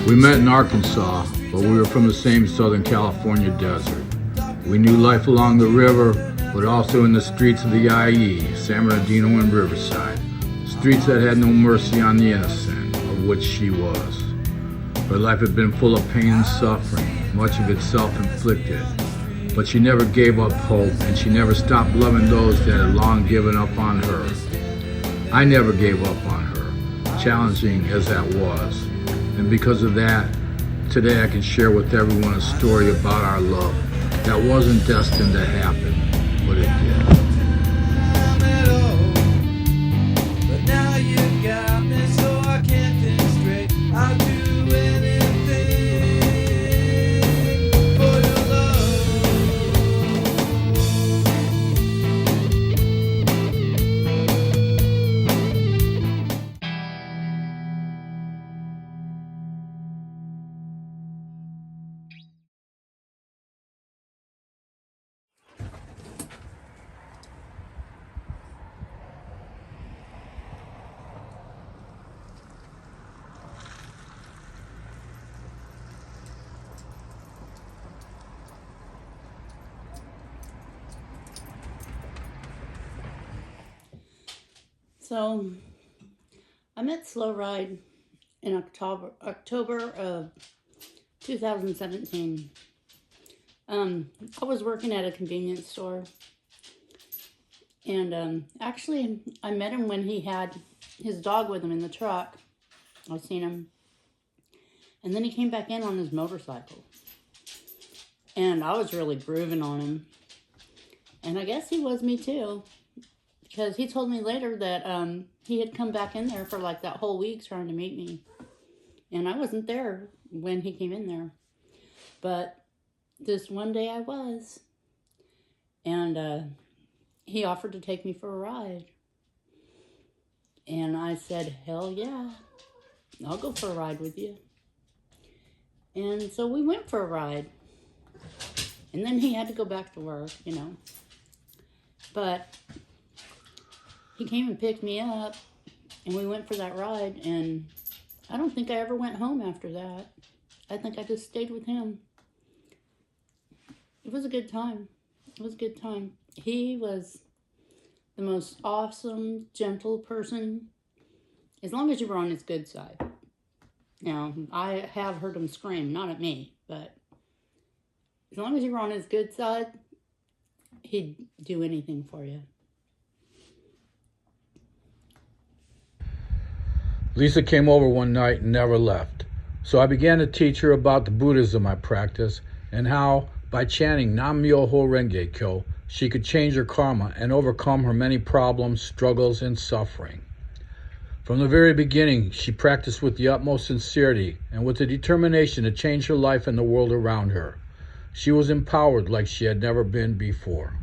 We met in Arkansas, but we were from the same Southern California desert. We knew life along the river, but also in the streets of the IE, San Bernardino and Riverside. Streets that had no mercy on the innocent, of which she was. Her life had been full of pain and suffering, much of it self-inflicted. But she never gave up hope, and she never stopped loving those that had long given up on her. I never gave up on her, challenging as that was. And because of that, today I can share with everyone a story about our love that wasn't destined to happen, but it did. But now you got me, so I can't think straight. I'll do anything for your love. So, I met Slowride in October of 2017. I was working at a convenience store, and actually, I met him when he had his dog with him in the truck. I seen him, and then he came back in on his motorcycle, and I was really grooving on him, and I guess he was me too. Because he told me later that he had come back in there for like that whole week trying to meet me. And I wasn't there when he came in there. But this one day I was. And he offered to take me for a ride. And I said, hell yeah, I'll go for a ride with you. And so we went for a ride. And then he had to go back to work, you know. But he came and picked me up, and we went for that ride, and I don't think I ever went home after that. I think I just stayed with him. It was a good time. It was a good time. He was the most awesome, gentle person, as long as you were on his good side. Now, I have heard him scream, not at me, but as long as you were on his good side, he'd do anything for you. Lisa came over one night and never left. So I began to teach her about the Buddhism I practice and how, by chanting Nam-myoho Renge Kyo, she could change her karma and overcome her many problems, struggles, and suffering. From the very beginning, she practiced with the utmost sincerity and with the determination to change her life and the world around her. She was empowered like she had never been before.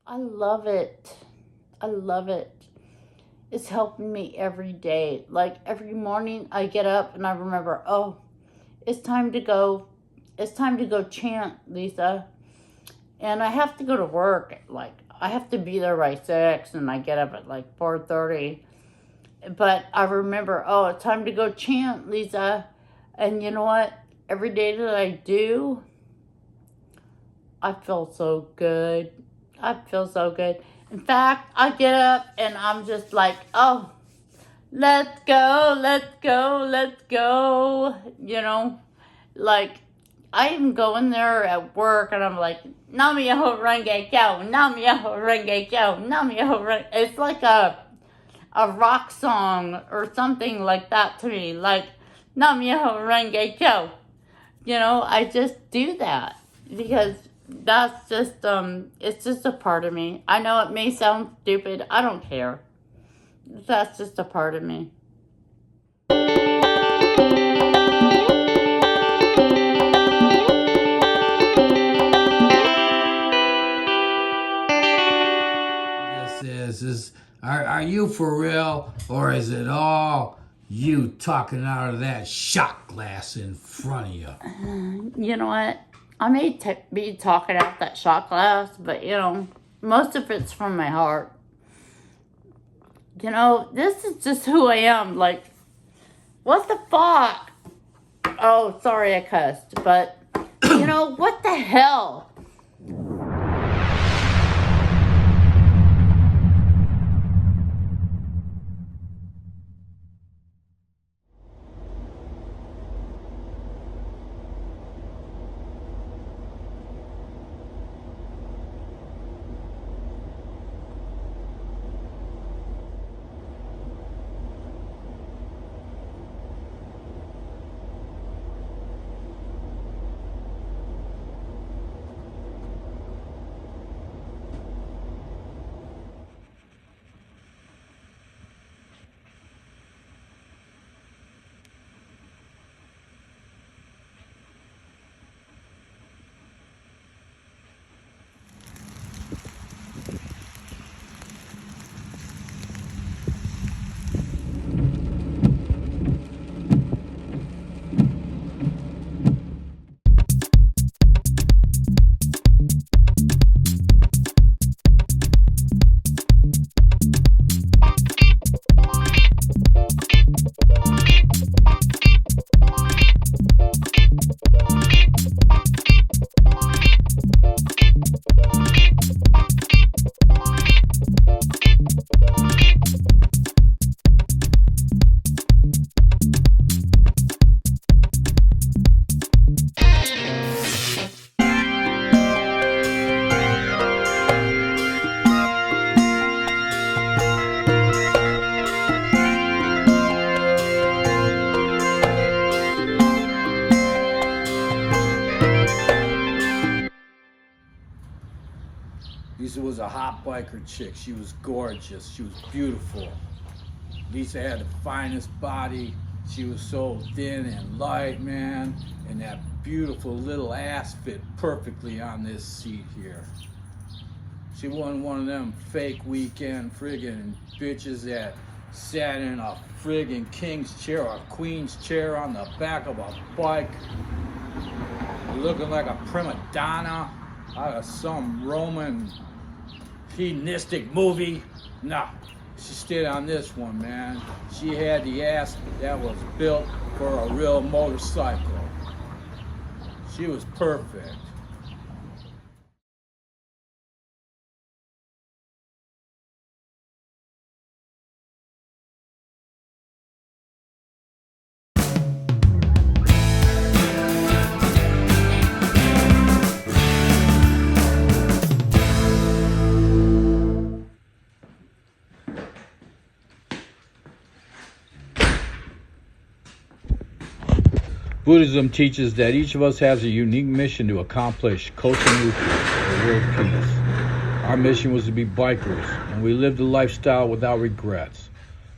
I love it. I love it. It's helping me every day. Like every morning I get up and I remember, oh, it's time to go. It's time to go chant, Lisa. And I have to go to work. Like I have to be there by 6 and I get up at like 4:30. But I remember, oh, it's time to go chant, Lisa. And you know what? Every day that I do, I feel so good. I feel so good. In fact, I get up and I'm just like, oh, let's go, let's go, let's go. You know, like I even go in there at work and I'm like, Nam-myoho Renge Kyo, Nam-myoho Renge Kyo, Nam-myoho Renge. It's like a rock song or something like that to me, like Nam-myoho Renge Kyo. You know, I just do that because that's just, it's just a part of me. I know it may sound stupid. I don't care. That's just a part of me. This is, are you for real, or is it all you talking out of that shot glass in front of you? You know what? I may be talking out that shot glass, but you know, most of it's from my heart. You know, this is just who I am. Like, what the fuck? Oh, sorry I cussed, but you know, what the hell? Lisa was a hot biker chick. She was gorgeous. She was beautiful. Lisa had the finest body. She was so thin and light, man. And that beautiful little ass fit perfectly on this seat here. She wasn't one of them fake weekend friggin' bitches that sat in a friggin' king's chair or a queen's chair on the back of a bike, looking like a prima donna out of some Roman hedonistic movie. Nah, she stayed on this one, man. She had the ass that was built for a real motorcycle. She was perfect. Buddhism teaches that each of us has a unique mission to accomplish Kosamuthi, or world peace. Our mission was to be bikers, and we lived a lifestyle without regrets.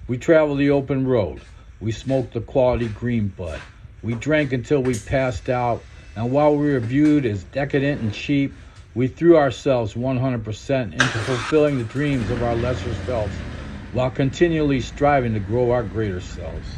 We traveled the open road. We smoked the quality green bud. We drank until we passed out, and while we were viewed as decadent and cheap, we threw ourselves 100% into fulfilling the dreams of our lesser selves, while continually striving to grow our greater selves.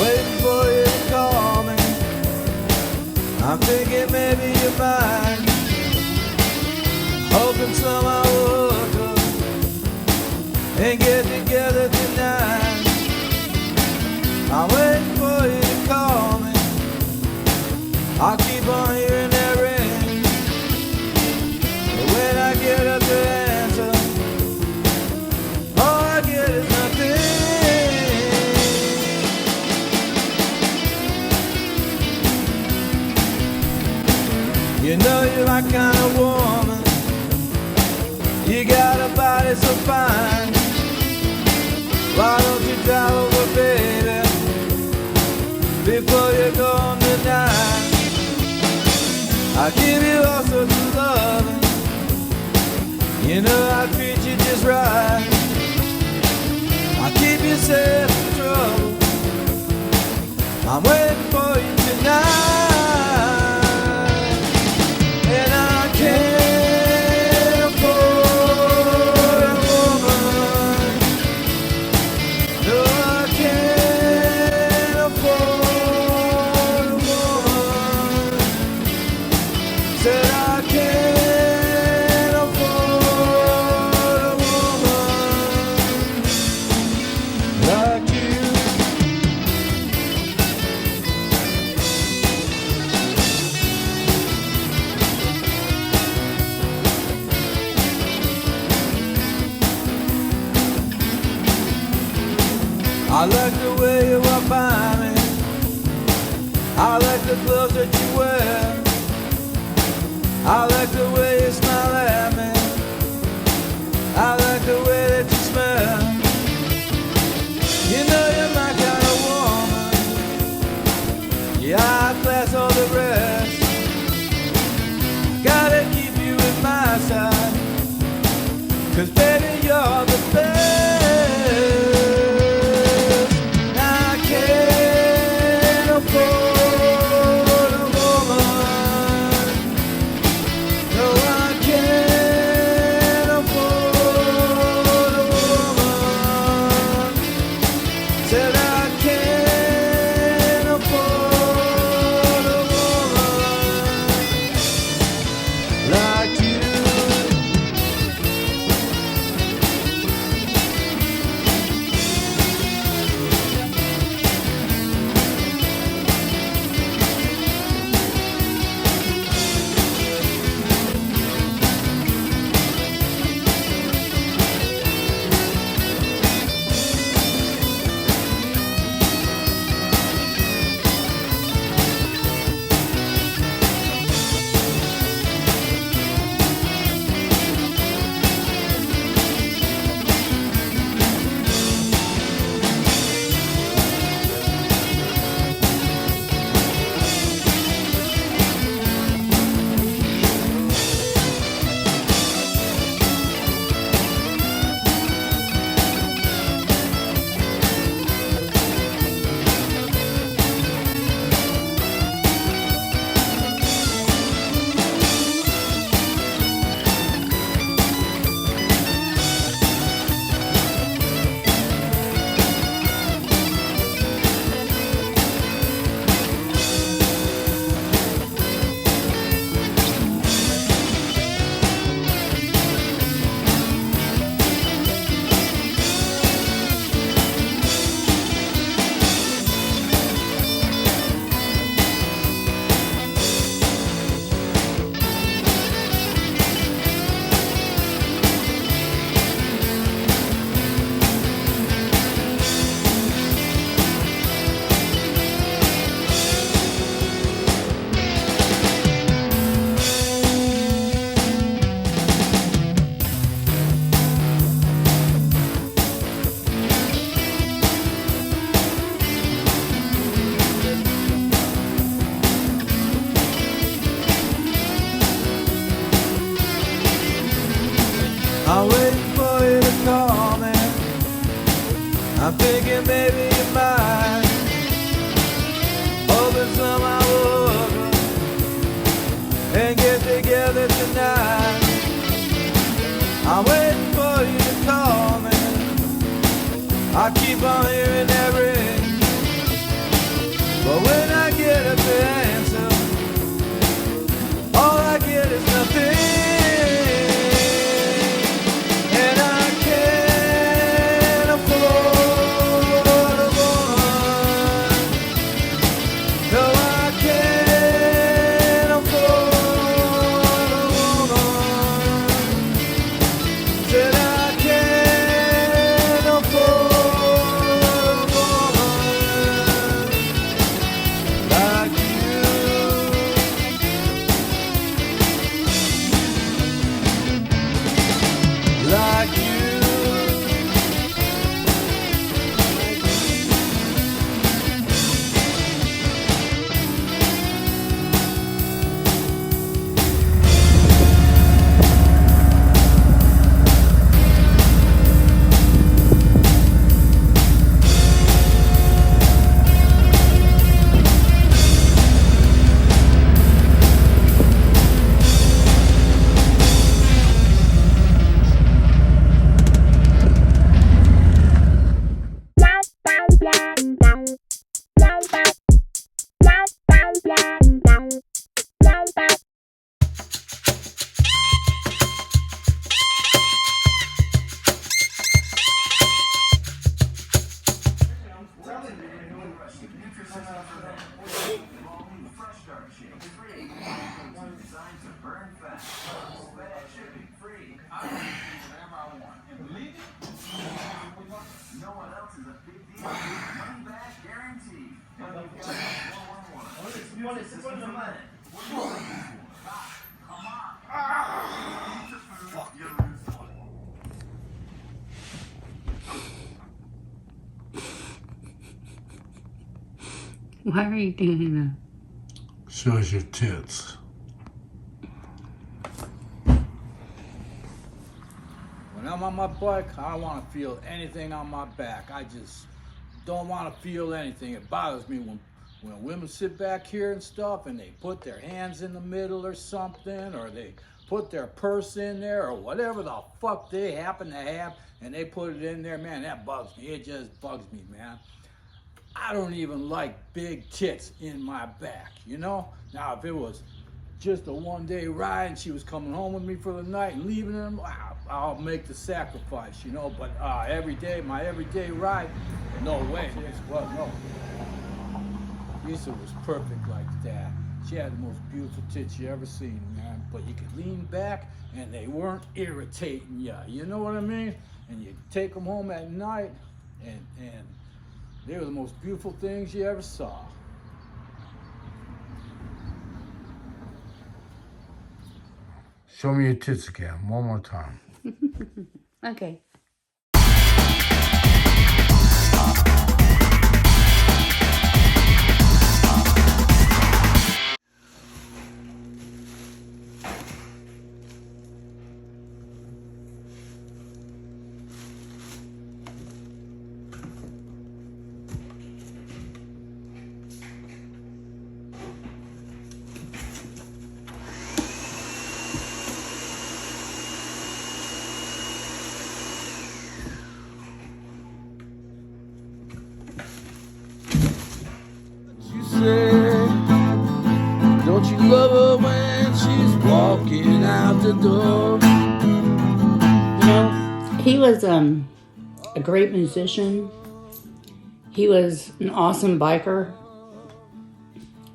Waiting for you to call me. I'm thinking maybe you're mine. Hoping somehow we'll hook up and get together tonight. I'm waiting for you to call me. I'll keep on hearing that ring, but when I get up to answer, all I get is nothing. You know you're my kind of woman. You got a body so fine. Why don't you drive over, baby, before you go home tonight? I give you all sorts of loving. You know I treat you just right. I keep you safe from trouble. I'm waiting for you tonight. And I can't afford I like the way you walk by me. I like the clothes that you wear. I like the way you smile at me. I like the way that you smell. You know you're my kind of woman. Yeah, I class all the rest. Gotta keep you at my side, 'cause baby you're the best. I can't afford a woman. No, I can't afford a woman. Said I can't afford a woman like you. I'm waiting for you to call me. I'm thinking maybe you might open somehow over and get together tonight. I'm waiting for you to call me. I keep on hearing that ring, but when I get up the answer, all I get is nothing. No one else is a big deal. Why are you doing that? Shows your tits. When I'm on my bike, I don't want to feel anything on my back. I just don't want to feel anything. It bothers me when women sit back here and stuff and they put their hands in the middle or something, or they put their purse in there or whatever the fuck they happen to have and they put it in there. Man, that bugs me. It just bugs me, man. I don't even like big tits in my back, you know? Now, if it was just a one-day ride and she was coming home with me for the night and leaving them, I'll make the sacrifice, you know? But every day, my everyday ride, no way. Well, no. Lisa was perfect like that. She had the most beautiful tits you ever seen, man. But you could lean back and they weren't irritating you. You know what I mean? And you take them home at night and they were the most beautiful things you ever saw. Show me your tits again, one more time. Okay. You say, don't you love her when she's walking out the door? You know, he was a great musician. He was an awesome biker.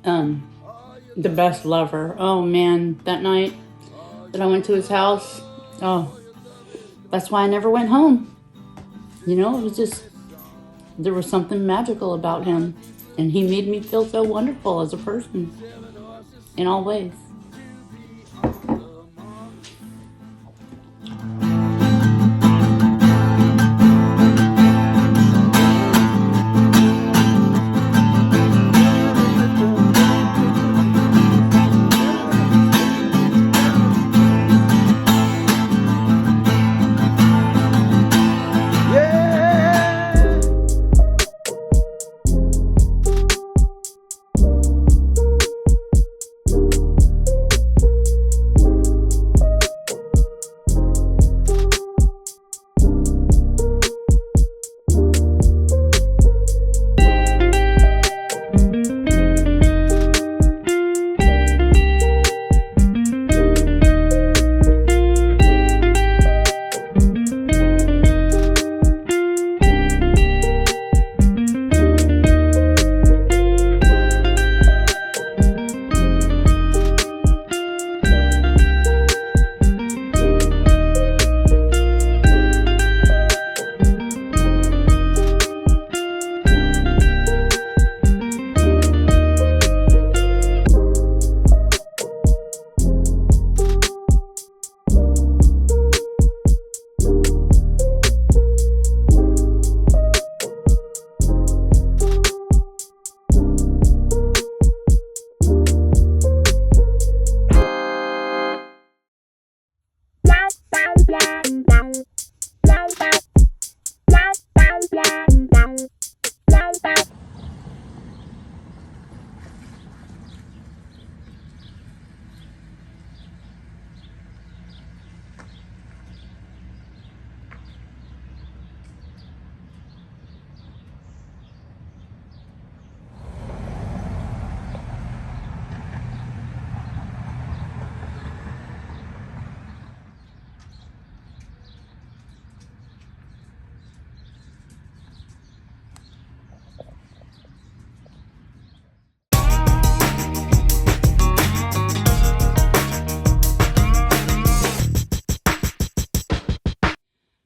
The best lover. Oh man, that night that I went to his house, oh, that's why I never went home. You know, it was just, there was something magical about him. And he made me feel so wonderful as a person in all ways.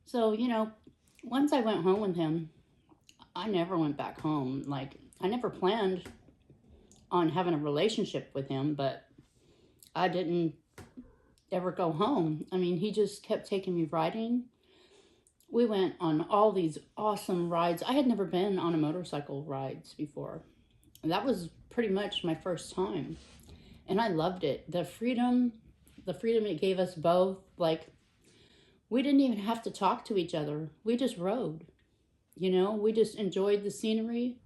So, you know, once I went home with him, I never went back home. Like, I never planned on having a relationship with him, but I didn't ever go home. I mean, he just kept taking me riding. We went on all these awesome rides. I had never been on a motorcycle rides before. That was pretty much my first time. And I loved it. The freedom it gave us both. Like, we didn't even have to talk to each other. We just rode. You know, we just enjoyed the scenery.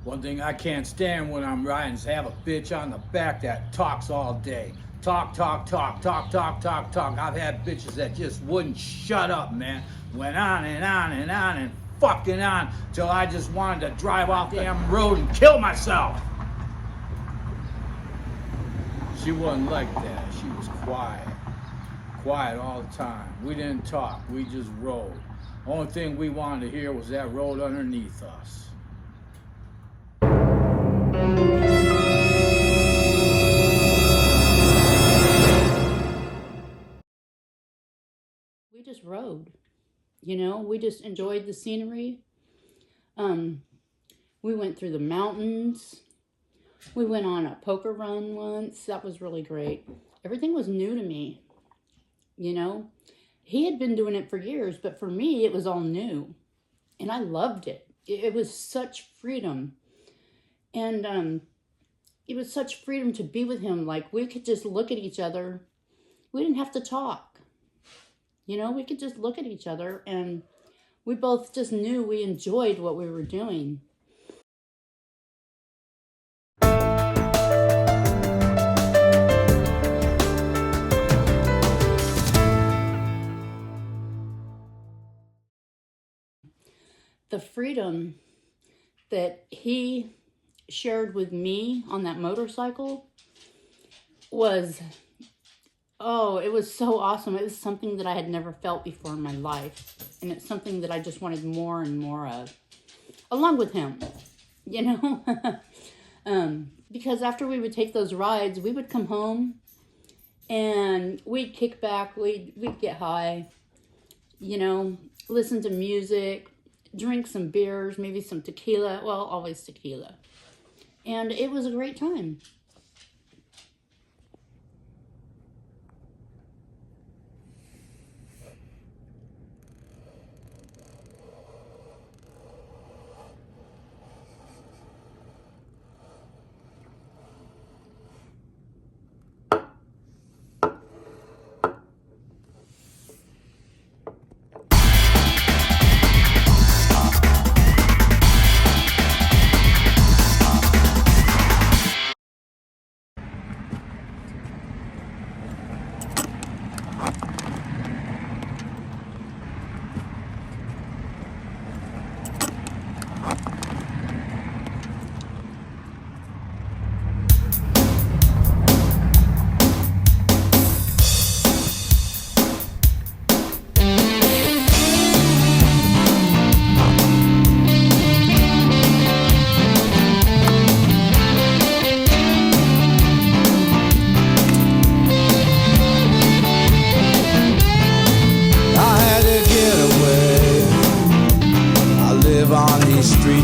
One thing I can't stand when I'm riding is have a bitch on the back that talks all day. Talk. I've had bitches that just wouldn't shut up, man. Went on and fucking on till I just wanted to drive off the damn road and kill myself. She wasn't like that. She was quiet all the time. We didn't talk. We just rode. Only thing we wanted to hear was that road underneath us. We just rode. You know, we just enjoyed the scenery. We went through the mountains. We went on a poker run once. That was really great. Everything was new to me. You know, he had been doing it for years, but for me, it was all new. And I loved it. It was such freedom. And it was such freedom to be with him. Like, we could just look at each other. We didn't have to talk. You know, we could just look at each other, and we both just knew we enjoyed what we were doing. The freedom that he shared with me on that motorcycle was, oh, it was so awesome. It was something that I had never felt before in my life. And it's something that I just wanted more and more of, along with him, you know? Because after we would take those rides, we would come home and we'd kick back, we'd get high, you know, listen to music, drink some beers, maybe some tequila. Well, always tequila. And it was a great time.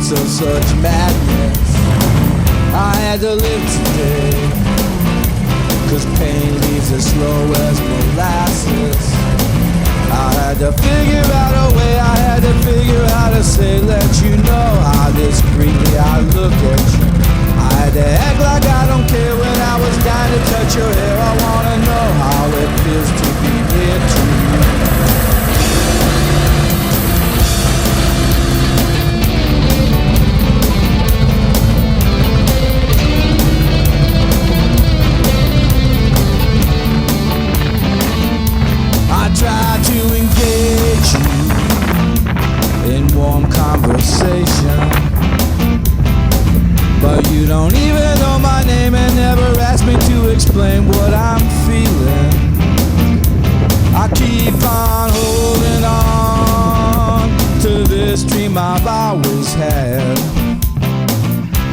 Of such madness, I had to live today, 'cause pain leaves as slow as molasses. I had to figure out a way, I had to figure out to say, let you know how discreetly I look at you. I had to act like I don't care when I was dying to touch your hair. I wanna know how it feels to be near to you. Try to engage you in warm conversation, but you don't even know my name and never ask me to explain what I'm feeling. I keep on holding on to this dream I've always had,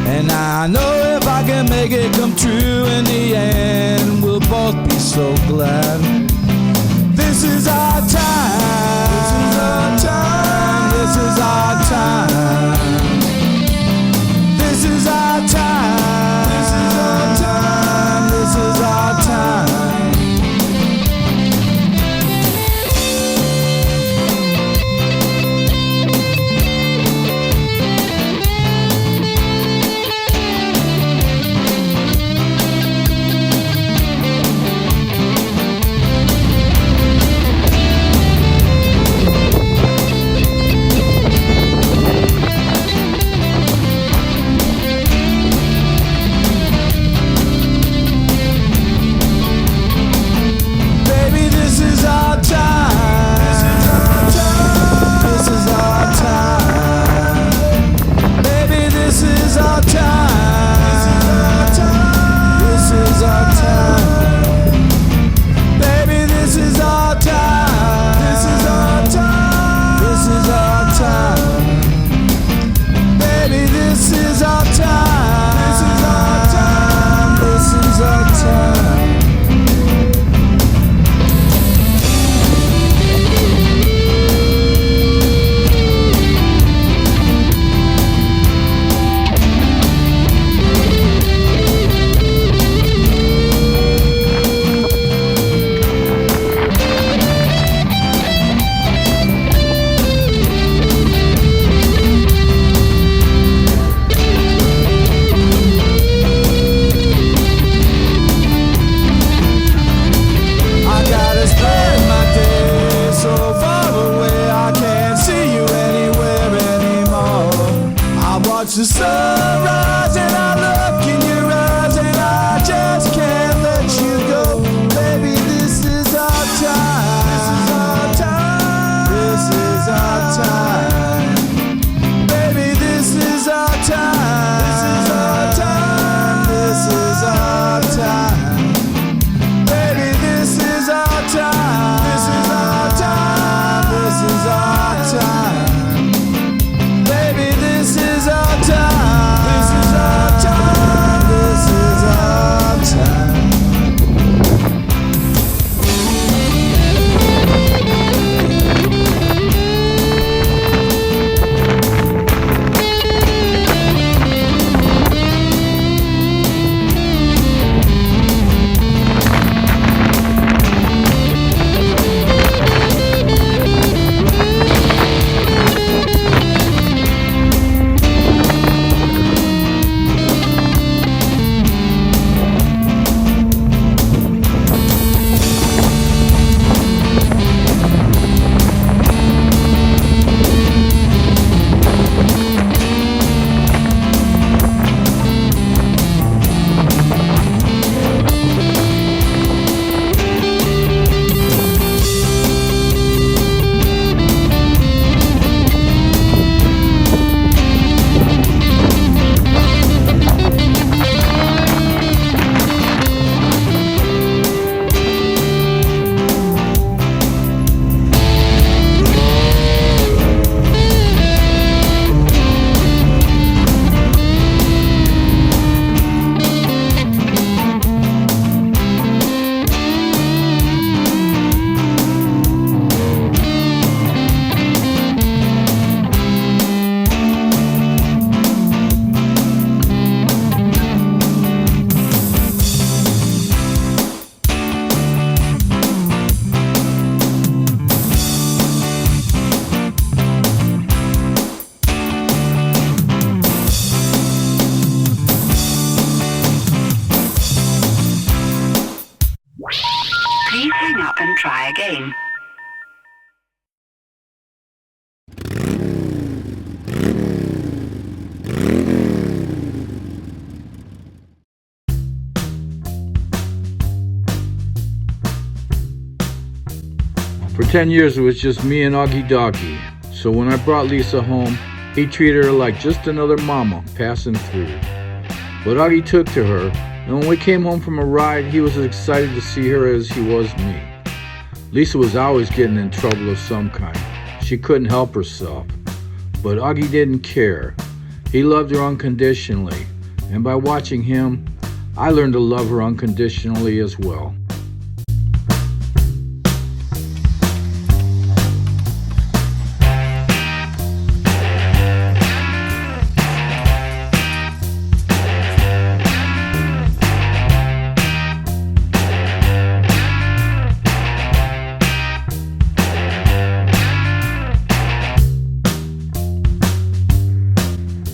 and I know if I can make it come true in the end, we'll both be so glad. This is our time. This is our time. This is our time. This is our time. try again. For 10 years it was just me and Augie Doggy, so when I brought Lisa home, he treated her like just another mama passing through. But Augie took to her, and when we came home from a ride, he was as excited to see her as he was me. Lisa was always getting in trouble of some kind. She couldn't help herself. But Augie didn't care. He loved her unconditionally, and by watching him, I learned to love her unconditionally as well.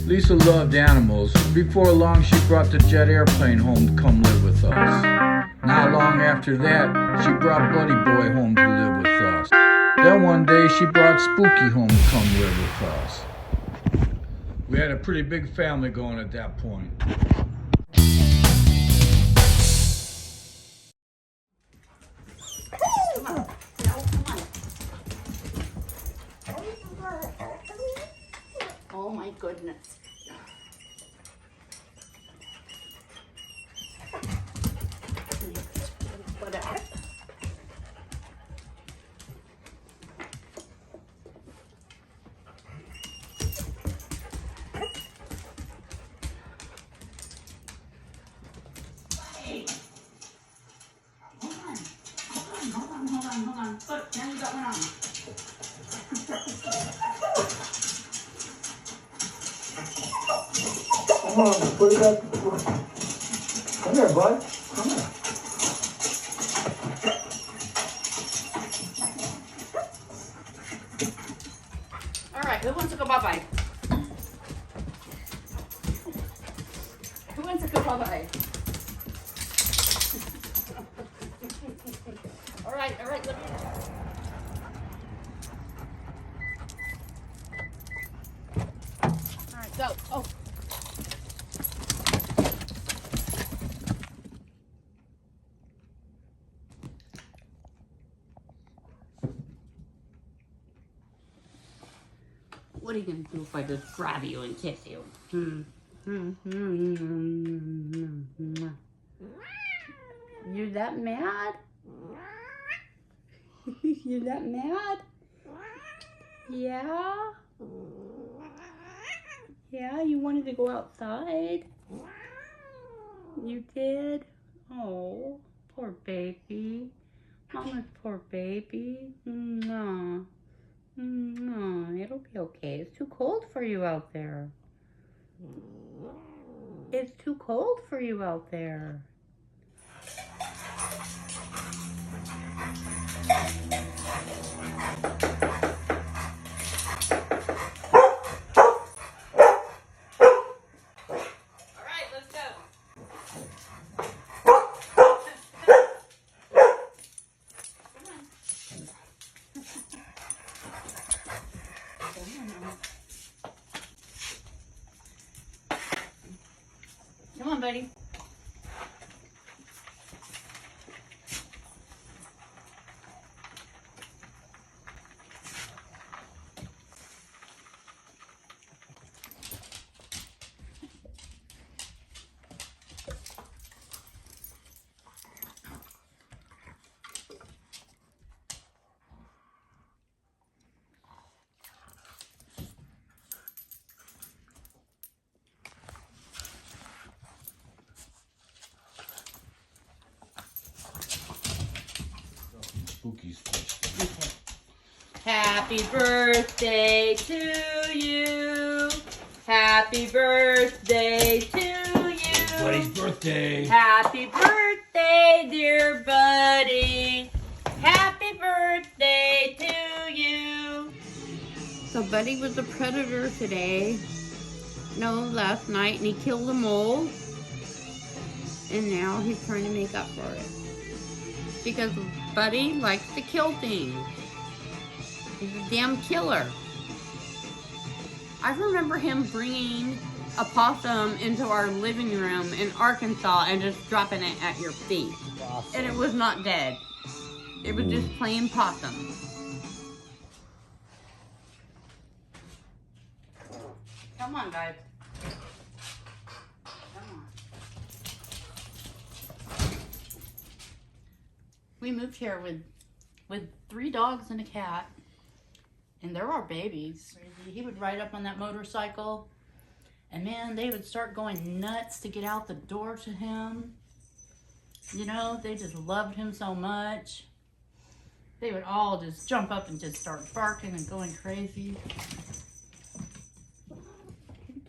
Lisa loved animals. Before long, she brought the jet airplane home to come live with us. Not long after that, she brought Buddy Boy home to live with us. Then one day, she brought Spooky home to come live with us. We had a pretty big family going at that point. Oh my goodness. Whatever. Hey. Hold on. Look, now you got one on. Come on, put it back. Come here, bud. Come here. All right, who wants to go bye-bye? Who wants to go bye-bye? All right, let me... All right, go. Oh. What are you gonna do if I just grab you and kiss you? You're that mad? You're that mad? Yeah? Yeah, you wanted to go outside? You did? Oh, poor baby. Mama's poor baby. No. No, it'll be okay. It's too cold for you out there. It's too cold for you out there. Come on, buddy. Spooky's first. Happy birthday to you. Happy birthday to you. Buddy's birthday. Happy birthday, dear Buddy. Happy birthday to you. So Buddy was a predator today. No, last night, and he killed a mole. And now he's trying to make up for it. because Buddy likes to kill things. He's a damn killer. I remember him bringing a possum into our living room in Arkansas and just dropping it at your feet. And it was not dead. It was just plain possum. Come on, guys. Come on. We moved here with 3 dogs and a cat. And they're our babies. He would ride up on that motorcycle. And man, they would start going nuts to get out the door to him. You know, they just loved him so much. They would all just jump up and just start barking and going crazy.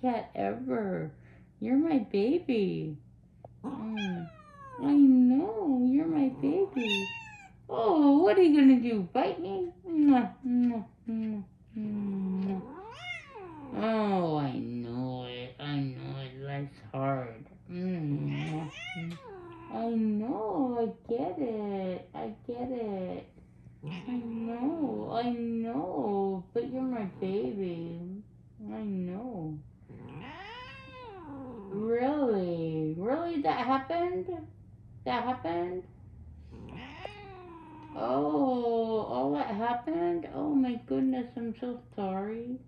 Cat ever. You're my baby. I know, you're my baby. Oh, what are you gonna do? Bite me? Oh, I know it. I know it. Life's hard. I know. I get it. I get it. I know. But you're my baby. I know. Really? Really? That happened? That happened? Oh, that happened? Oh my goodness, I'm so sorry.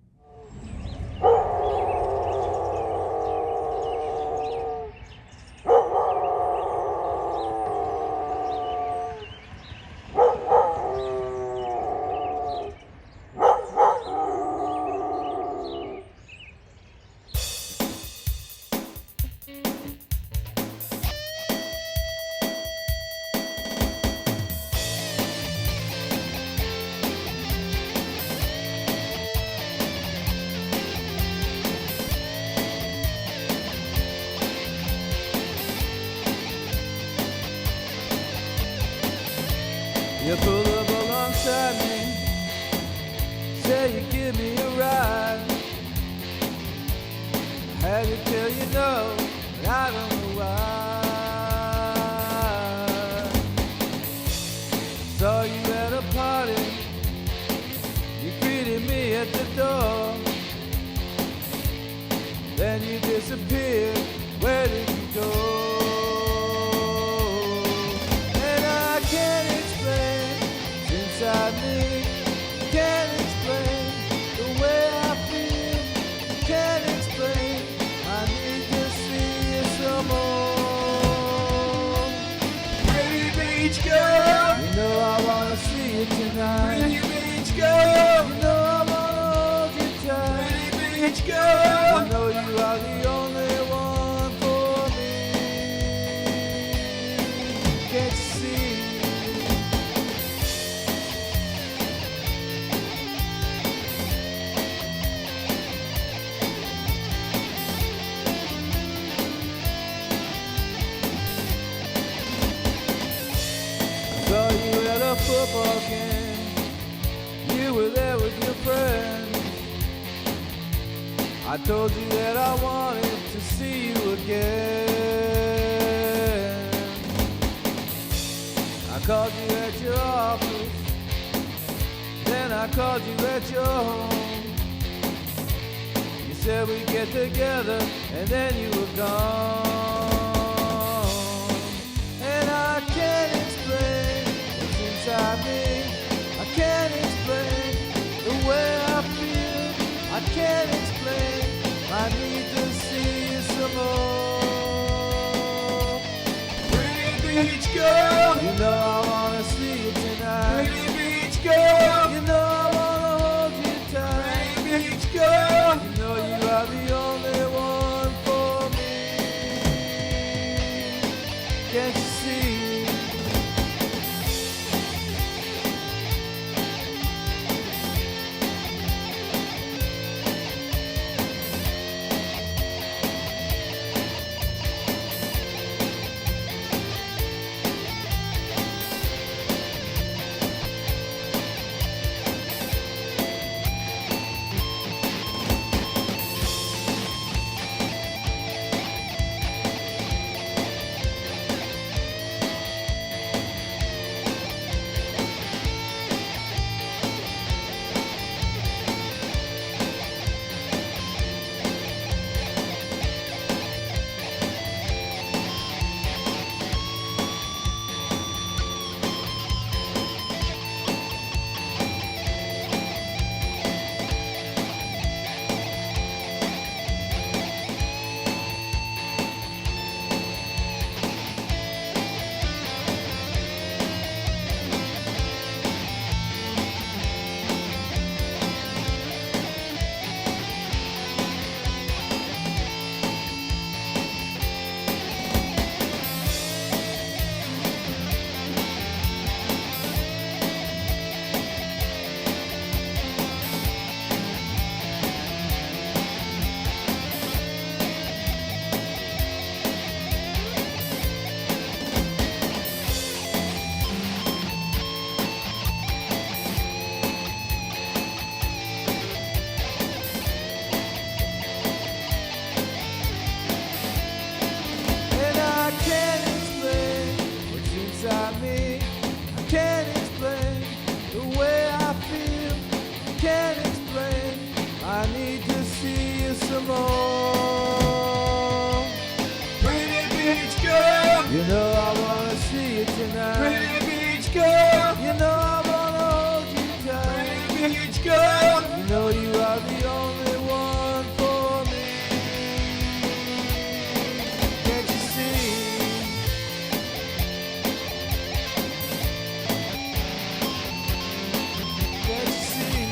You pull up alongside me, say you give me a ride. I had to tell you no, but I don't know why. Saw you at a party, you greeted me at the door. Then you disappeared, where did you go? Inside me, can't explain the way I feel. Can't explain. I need to see you some more. Pretty beach girl, you know I wanna see you tonight. Pretty beach girl, you know I wanna hold you tight. Pretty beach girl, I know you are the only one for me. Can't you see? Saw you at a football game. You were there with your friends. I told you that I wanted to see you again. I called you at your office, then I called you at your home. You said we'd get together, and then you were gone. And I can't explain inside me. I can't explain the way I feel. I can't explain. I need to see you some more. Pretty beach girl, you know I wanna see you tonight. Pretty beach girl, you know I wanna hold you tight. Pretty beach girl, you know you are the only one for me. Can't you see? more. Pretty beach girl, you know I wanna see you tonight. Pretty beach girl, you know I wanna hold you tight. Pretty beach girl, you know you are the only one for me. Can't you see? Can't you see?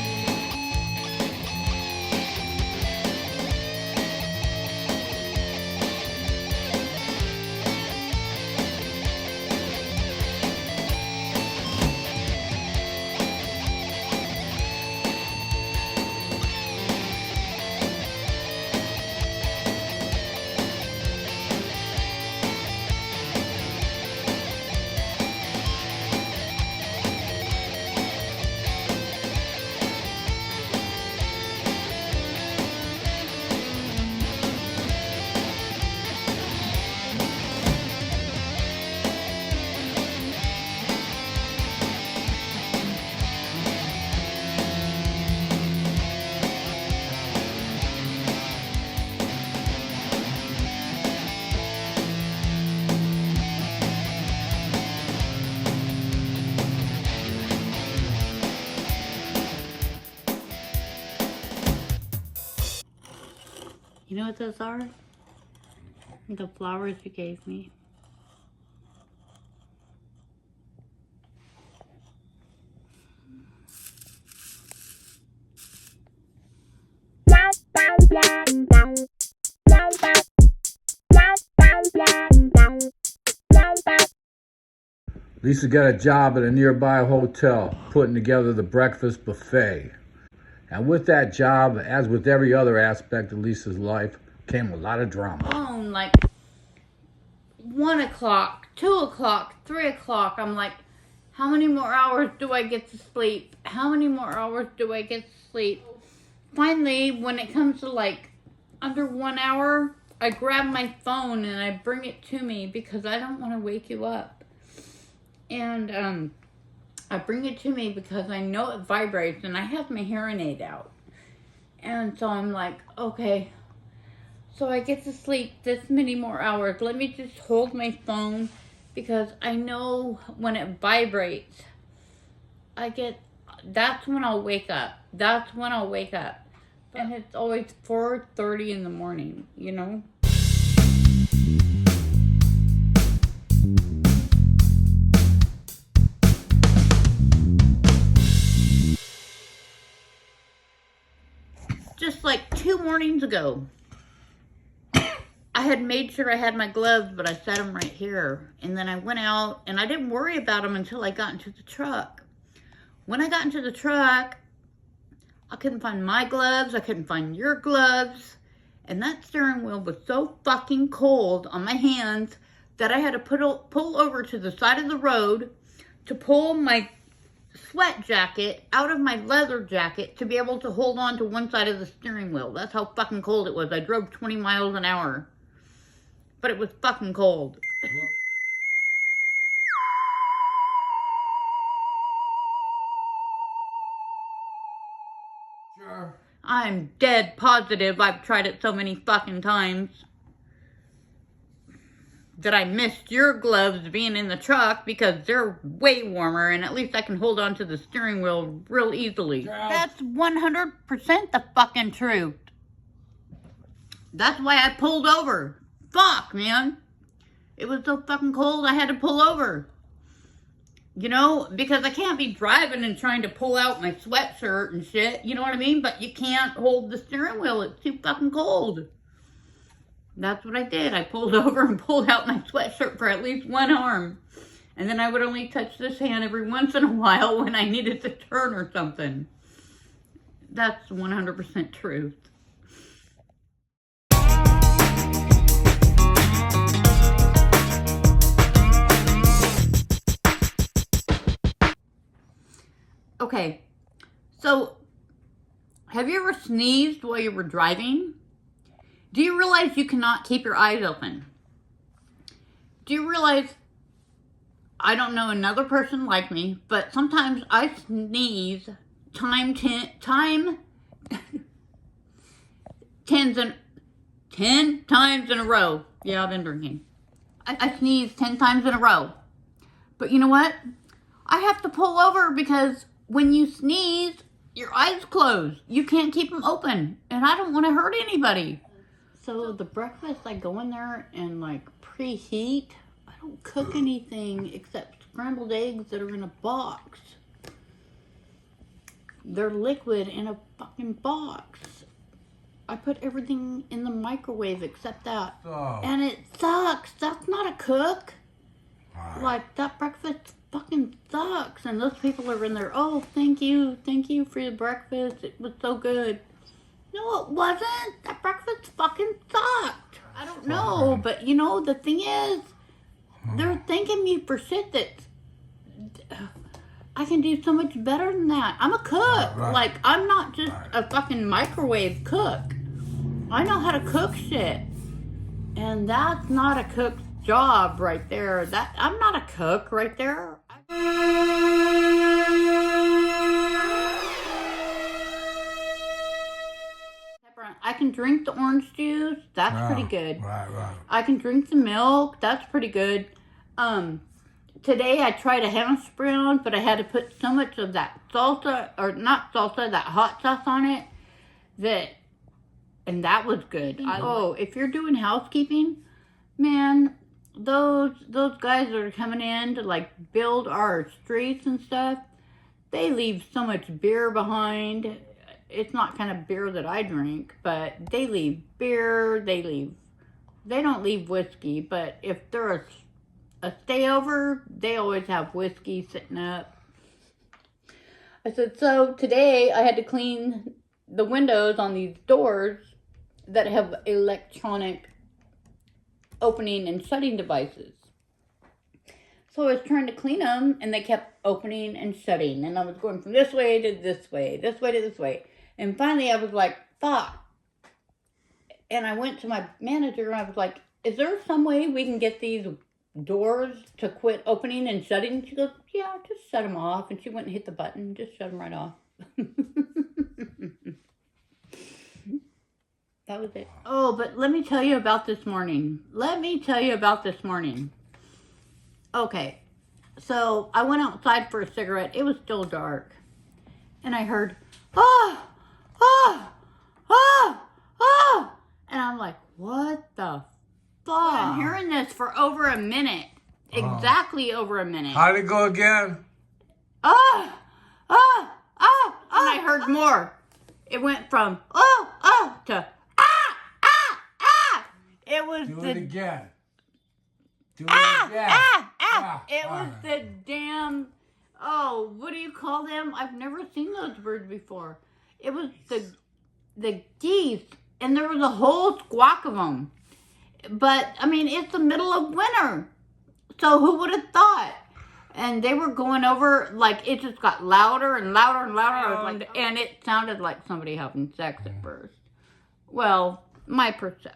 You know what those are? The flowers you gave me. Lisa got a job at a nearby hotel, putting together the breakfast buffet. And with that job, as with every other aspect of Lisa's life, came a lot of drama. Phone like 1 o'clock, 2 o'clock, 3 o'clock. I'm like, how many more hours do I get to sleep? How many more hours do I get to sleep? Finally, when it comes to like under 1 hour, I grab my phone and I bring it to me because I don't want to wake you up. And I bring it to me because I know it vibrates and I have my hearing aid out. And so I'm like, okay, so I get to sleep this many more hours. Let me just hold my phone because I know when it vibrates, that's when I'll wake up. That's when I'll wake up. And it's always 4:30 in the morning, you know? Just like 2 mornings ago, I had made sure I had my gloves, but I set them right here. And then I went out, and I didn't worry about them until I got into the truck. When I got into the truck, I couldn't find my gloves. I couldn't find your gloves. And that steering wheel was so fucking cold on my hands that I had to pull over to the side of the road to pull my sweat jacket out of my leather jacket to be able to hold on to one side of the steering wheel. That's how fucking cold it was. I drove 20 miles an hour. But it was fucking cold. Sure. I'm dead positive I've tried it so many fucking times that I missed your gloves being in the truck because they're way warmer and at least I can hold on to the steering wheel real easily. Sure. That's 100% the fucking truth. That's why I pulled over. Fuck, man. It was so fucking cold I had to pull over. You know, because I can't be driving and trying to pull out my sweatshirt and shit. You know what I mean? But you can't hold the steering wheel. It's too fucking cold. That's what I did. I pulled over and pulled out my sweatshirt for at least one arm. And then I would only touch this hand every once in a while when I needed to turn or something. That's 100% truth. Okay, so have you ever sneezed while you were driving? Do you realize you cannot keep your eyes open? Do you realize, I don't know another person like me, but sometimes I sneeze 10 10 times in a row. Yeah, I've been drinking. I sneezed 10 times in a row. But you know what? I have to pull over because when you sneeze, your eyes close. You can't keep them open. And I don't want to hurt anybody. So the breakfast, I go in there and like preheat. I don't cook anything except scrambled eggs that are in a box. They're liquid in a fucking box. I put everything in the microwave except that. Oh. And it sucks. That's not a cook. Like, that breakfast fucking sucks. And those people are in there, oh, thank you for your breakfast. It was so good. No, it wasn't. That breakfast fucking sucked. I don't know, but you know, the thing is, they're thanking me for shit that I can do so much better than that. I'm a cook. Like, I'm not just a fucking microwave cook. I know how to cook shit. And that's not a cook's job right there. I'm not a cook right there. I can drink the orange juice. That's pretty good. Right. I can drink the milk. That's pretty good. Today I tried a hash brown, but I had to put so much of that salsa, or not salsa, that hot sauce on it, and that was good. If you're doing housekeeping, man, those guys that are coming in to like build our streets and stuff, they leave so much beer behind. It's not kind of beer that I drink, but they leave beer, they don't leave whiskey, but if they're a stayover, they always have whiskey sitting up. I said, so today I had to clean the windows on these doors that have electronic opening and shutting devices. So I was trying to clean them, and they kept opening and shutting, and I was going from this way to this way, this way to this way. And finally I was like, fuck. And I went to my manager, and I was like, is there some way we can get these doors to quit opening and shutting? She goes, yeah, just shut them off. And she went and hit the button, just shut them right off. That was it. Oh, but let me tell you about this morning. Okay, so I went outside for a cigarette. It was still dark. And I heard, oh. And I'm like, what the fuck? I'm hearing this for over a minute. Exactly over a minute. How'd it go again? And I heard more. It went from to It was Do it again. It was the damn, what do you call them? I've never seen those birds before. It was the geese, and there was a whole squawk of them. But, I mean, it's the middle of winter. So who would have thought? And they were going over, like, it just got louder and louder and louder. I was like, and it sounded like somebody having sex at first. Well, my perception.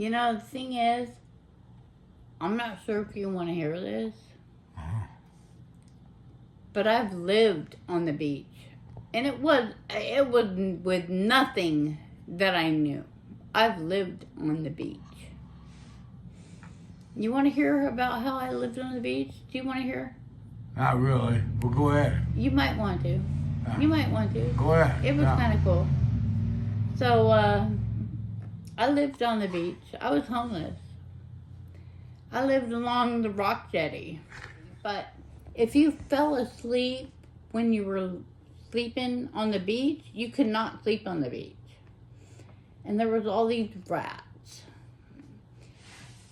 You know, the thing is, I'm not sure if you want to hear this, but I've lived on the beach. And it was with nothing that I knew. I've lived on the beach. You want to hear about how I lived on the beach? Do you want to hear? Not really. Well, go ahead. You might want to. You might want to. Go ahead. It was kind of cool. So, I lived on the beach. I was homeless. I lived along the rock jetty. But if you fell asleep when you were sleeping on the beach, you could not sleep on the beach. And there was all these rats.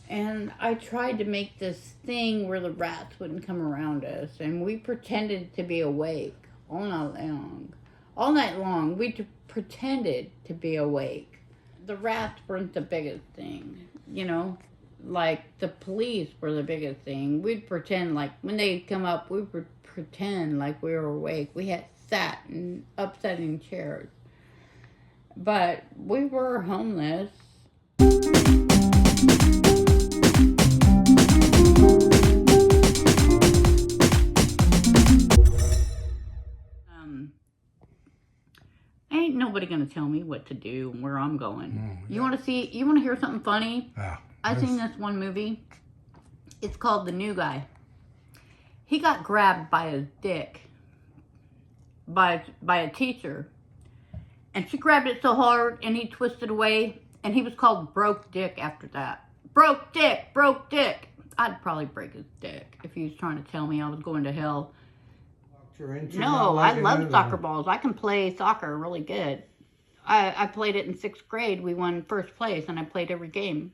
And I tried to make this thing where the rats wouldn't come around us. And we pretended to be awake all night long. All night long, we pretended to be awake. The rats weren't the biggest thing, you know? Like, the police were the biggest thing. We'd pretend like, when they'd come up, we would pretend like we were awake. We had sat in upsetting chairs. But we were homeless. Ain't nobody gonna tell me what to do and where I'm going. You wanna hear something funny? Yeah. I seen this one movie. It's called The New Guy. He got grabbed by his dick by a teacher. And she grabbed it so hard and he twisted away, and he was called Broke Dick after that. Broke Dick, broke Dick. I'd probably break his dick if he was trying to tell me I was going to hell. No, I love soccer balls. I can play soccer really good. I played it in 6th grade. We won first place, and I played every game.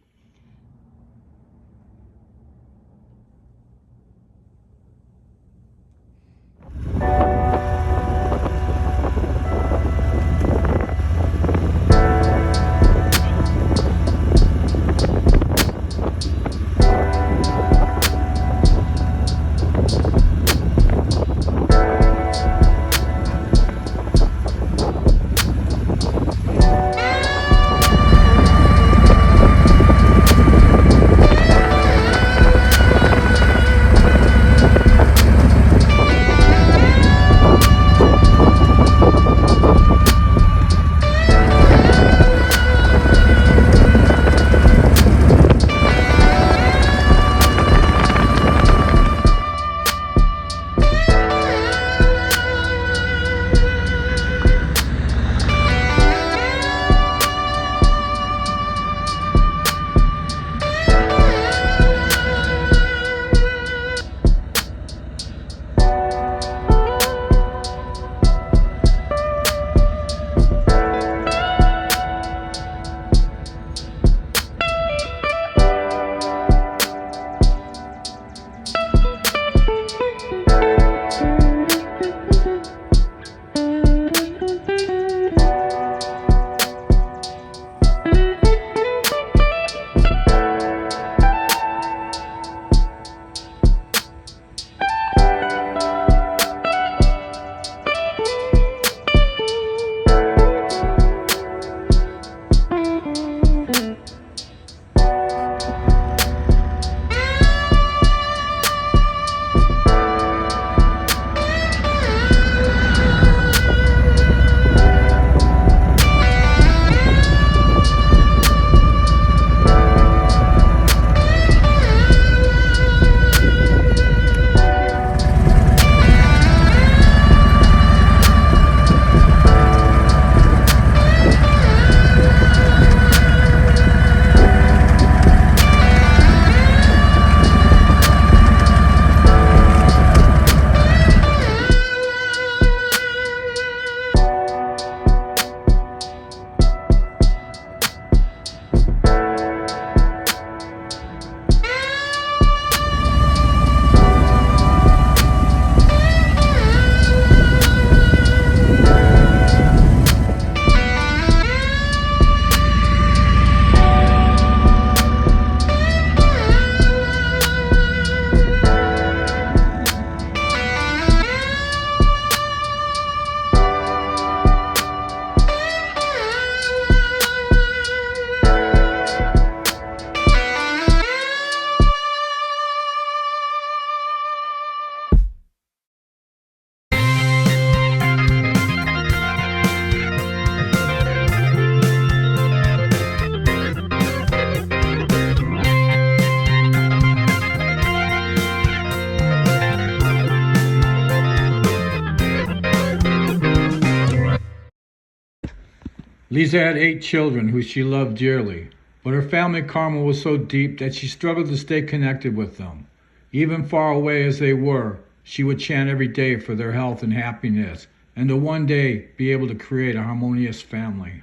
Lisa had 8 children who she loved dearly, but her family karma was so deep that she struggled to stay connected with them. Even far away as they were, she would chant every day for their health and happiness, and to one day be able to create a harmonious family.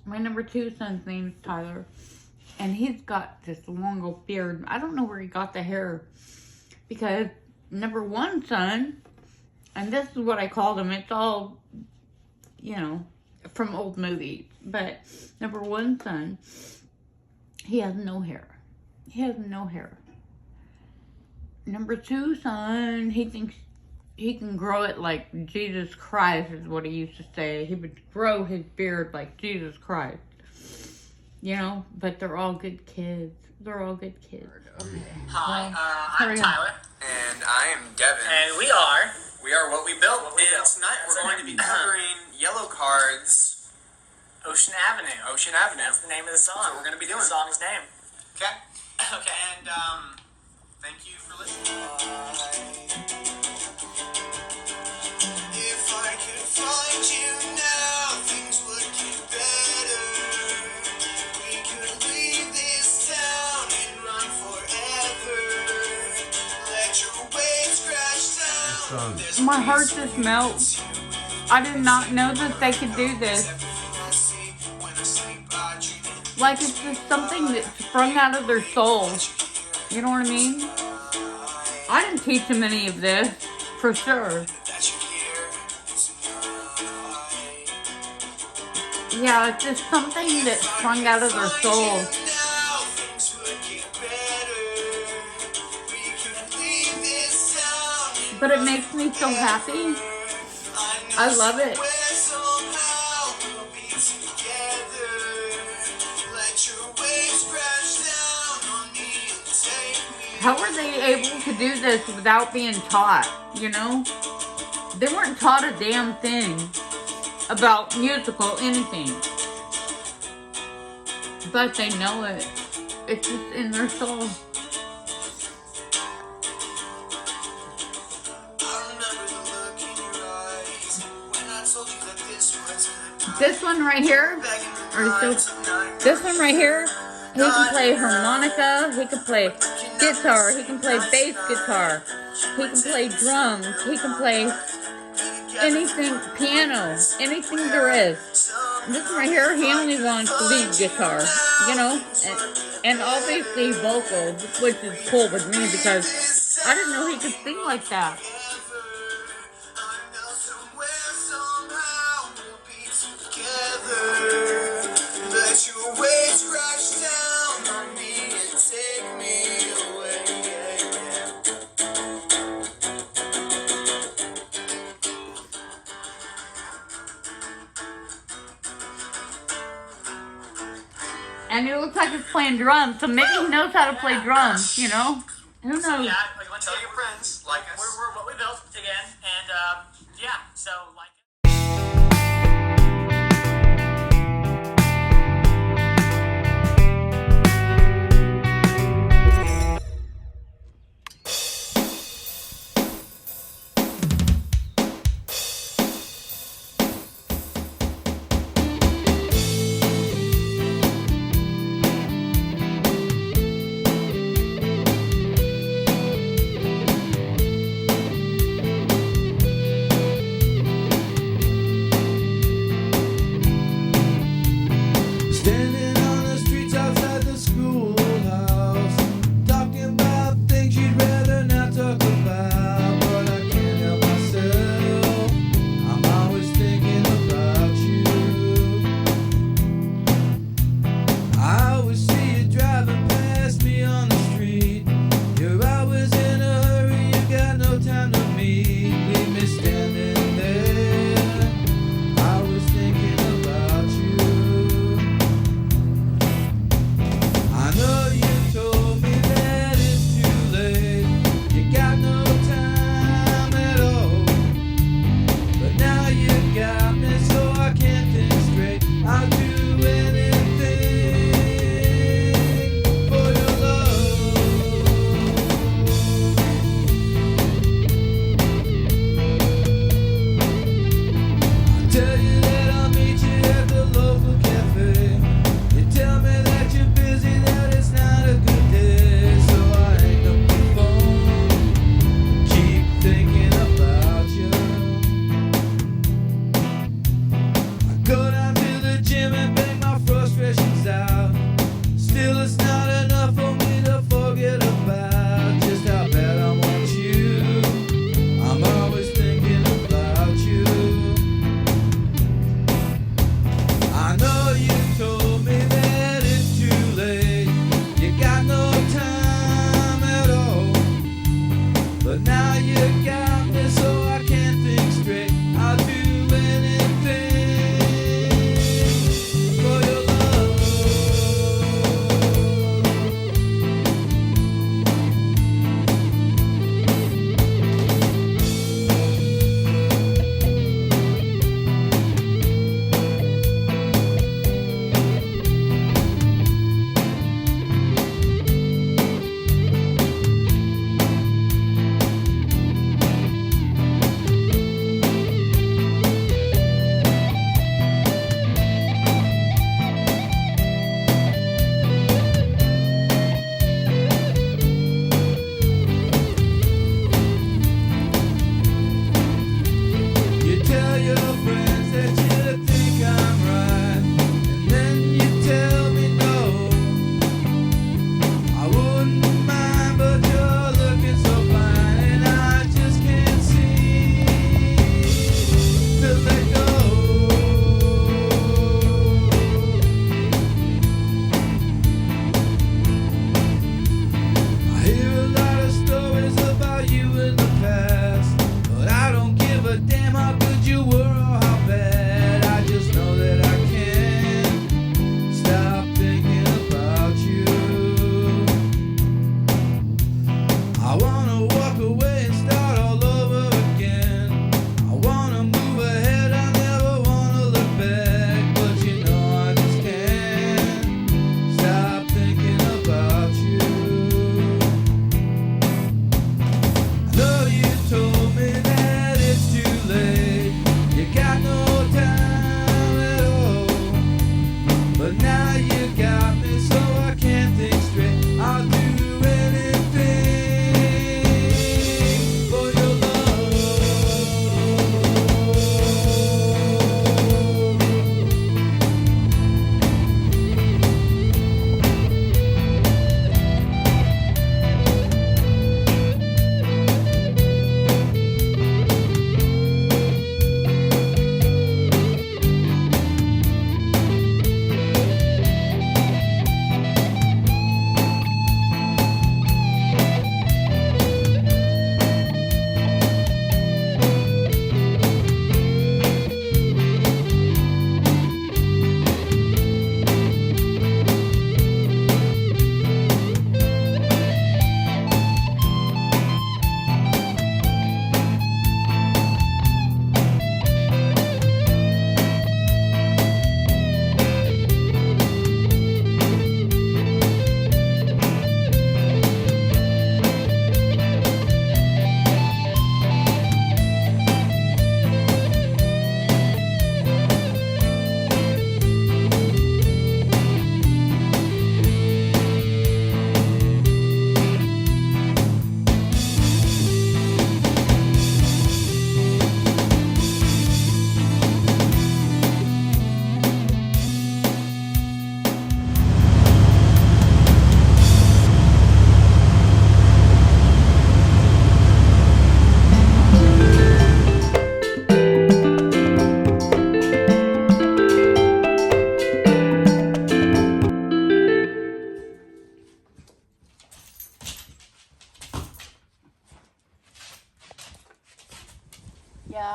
My number 2 son's name is Tyler, and he's got this long old beard. I don't know where he got the hair, because number 1 son, and this is what I called him, it's all, from old movies, but number 1 son, he has no hair. He has no hair. Number 2 son, he thinks he can grow it like Jesus Christ, is what he used to say. He would grow his beard like Jesus Christ. But they're all good kids. They're all good kids. Hi, I'm Tyler. And I am Devin. And we are What We Built. And tonight we're going to be covering Yellow Card's Ocean Avenue. Ocean Avenue. That's the name of the song. That's what we're going to be doing. The song's name. Okay. Okay, and thank you for listening. If I could find you now, things would get better. We could leave this town and run forever. Let your waves crash down. My heart just melts. I did not know that they could do this. Like, it's just something that sprung out of their soul. You know what I mean? I didn't teach them any of this, for sure. Yeah, it's just something that sprung out of their soul. But it makes me so happy. I love it. How are they able to do this without being taught, They weren't taught a damn thing about musical anything. But they know it. It's just in their soul. This one right here, this one right here, he can play harmonica, he can play guitar, he can play bass guitar, he can play drums, he can play anything, piano, anything there is. This one right here, he only wants lead guitar, and obviously vocal, which is cool with me because I didn't know he could sing like that. And it looks like he's playing drums, so maybe he knows how to play drums, Who knows? So, yeah, tell your friends, like us. We're What We Built again, and so like it.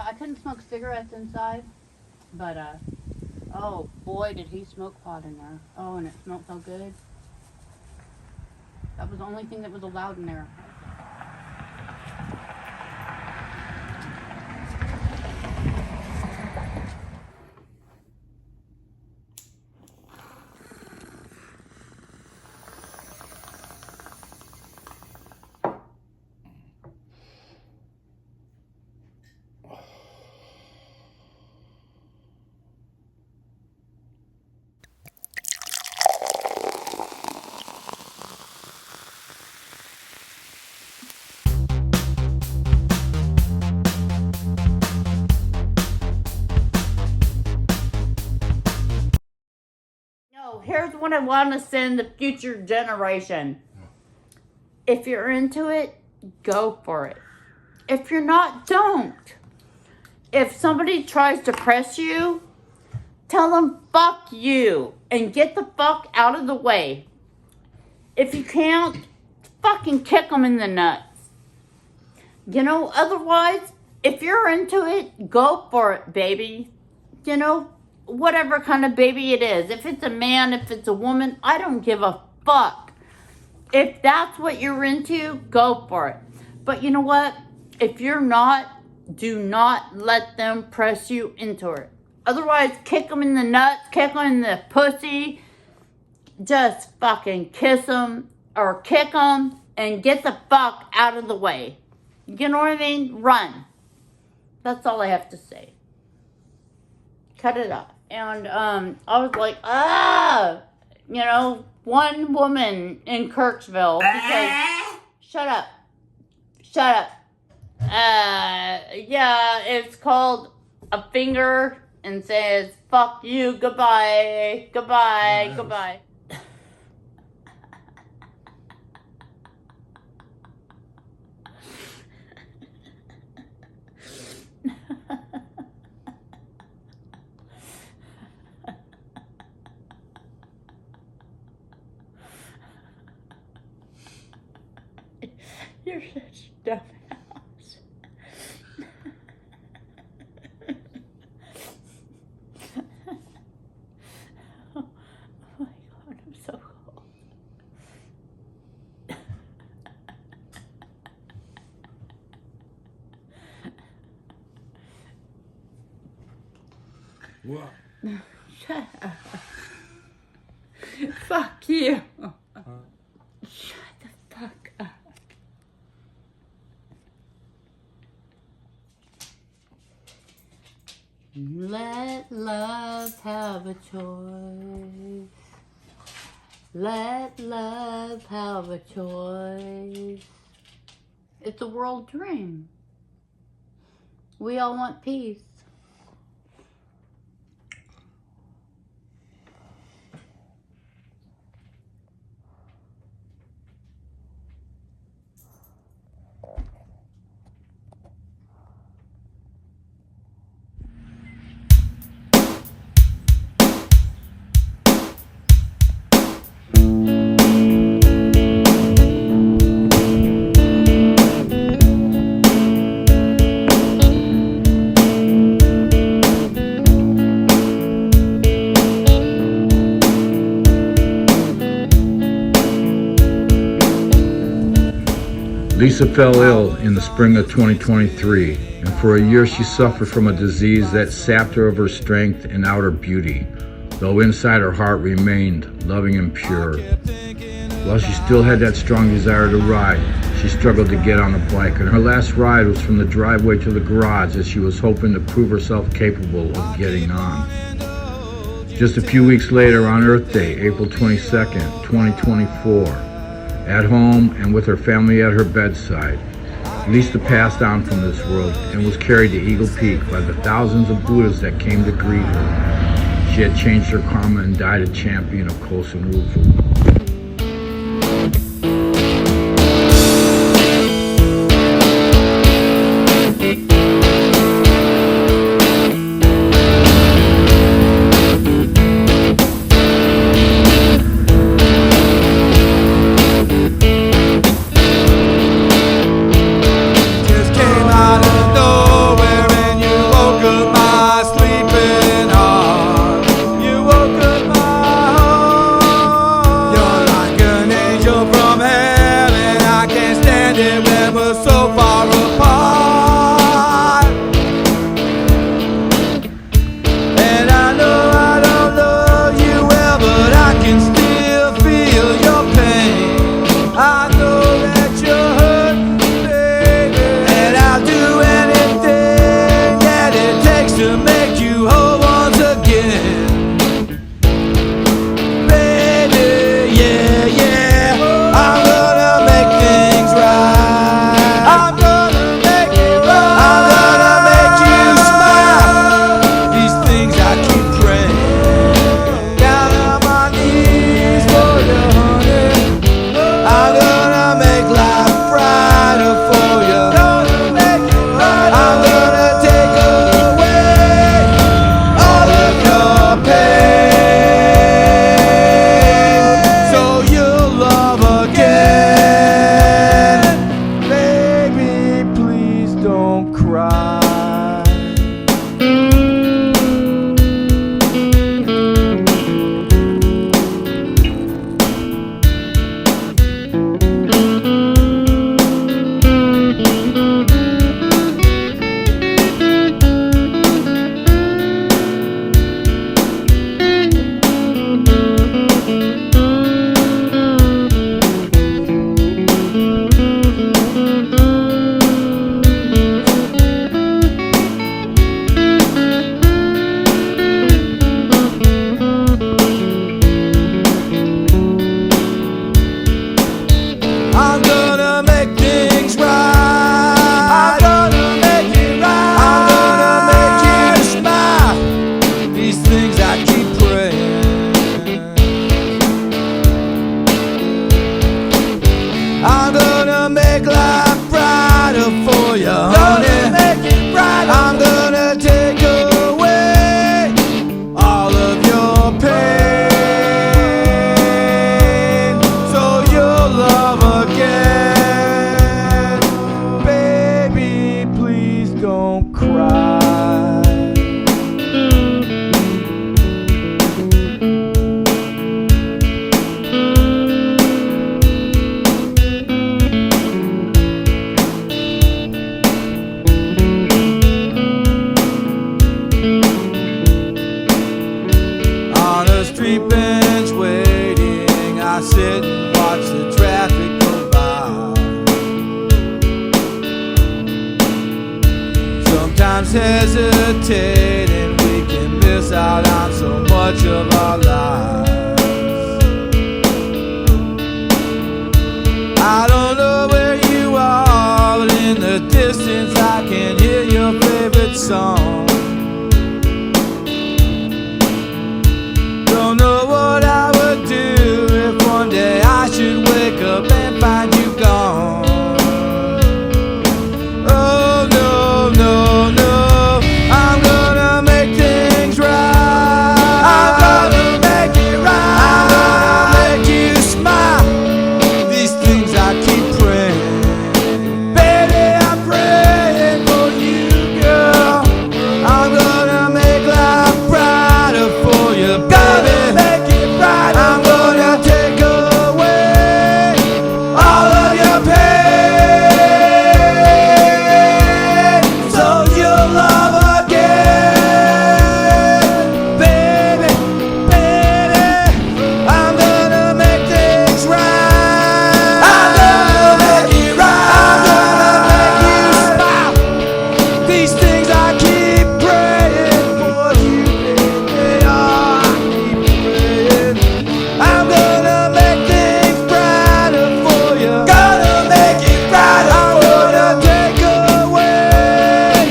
I couldn't smoke cigarettes inside, but oh boy, did he smoke pot in there. Oh, and it smelled so good. That was the only thing that was allowed in there. No, here's what I want to send the future generation. If you're into it, go for it. If you're not, don't. If somebody tries to press you, tell them fuck you and get the fuck out of the way. If you can't, fucking kick them in the nuts. You know, otherwise, if you're into it, go for it, baby. You know, whatever kind of baby it is. If it's a man, if it's a woman, I don't give a fuck. If that's what you're into, go for it. But you know what? If you're not, do not let them press you into it. Otherwise, kick them in the nuts, kick them in the pussy. Just fucking kiss them or kick them and get the fuck out of the way. You know what I mean? Run. That's all I have to say. Cut it off. And I was like, you know, one woman in Kirksville because shut up. Yeah, it's called a finger and says fuck you, goodbye. You're such a dumbass. Oh my god, I'm so cold. What? Shut up. Fuck you. Shut the fuck up. Let love have a choice. Let love have a choice. It's a world dream. We all want peace. Lisa fell ill in the spring of 2023, and for a year she suffered from a disease that sapped her of her strength and outer beauty, though inside her heart remained loving and pure. While she still had that strong desire to ride, she struggled to get on a bike, and her last ride was from the driveway to the garage as she was hoping to prove herself capable of getting on. Just a few weeks later, on Earth Day, April 22nd, 2024, at home and with her family at her bedside, Lisa passed on from this world and was carried to Eagle Peak by the thousands of Buddhas that came to greet her. She had changed her karma and died a champion of Kosen Rufu. Just came out of nowhere and you On a street bench waiting, I sit and watch the traffic go by. Sometimes hesitating, we can miss out on so much of our lives. I don't know where you are, but in the distance I can hear your favorite song. Don't know what I would do if one day I should wake up and find you gone. Oh no, no, no, I'm gonna make things right. I'm gonna make it right. I'm gonna make you smile. These things I keep praying. Baby, I'm praying for you, girl. I'm gonna make life brighter for you, baby. Make it right. I'm gonna take away all of your pain, so you'll love again, baby, baby. I'm gonna make things right. I'm gonna make it right. I'm gonna make you smile. These things I keep praying for you, baby. Oh, I keep praying. I'm gonna make things brighter for you. Gonna make it brighter. I'm gonna take away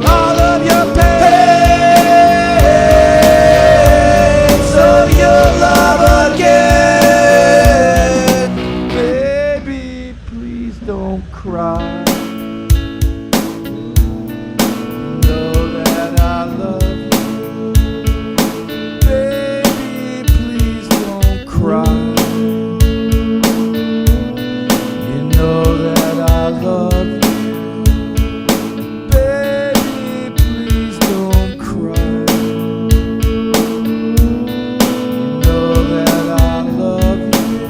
all of your pain, so you'll love again. Baby, please don't cry. Know that I love you. Baby, please don't cry. You know that I love you. Baby, please don't cry. You know that I love you.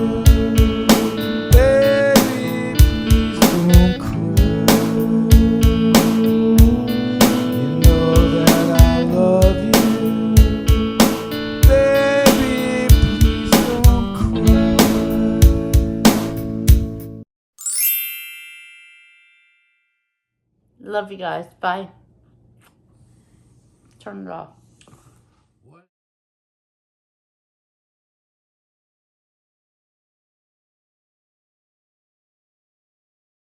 Baby, please don't cry. You know that I love you. Baby, please don't cry. Love you guys. Bye. Turn it off.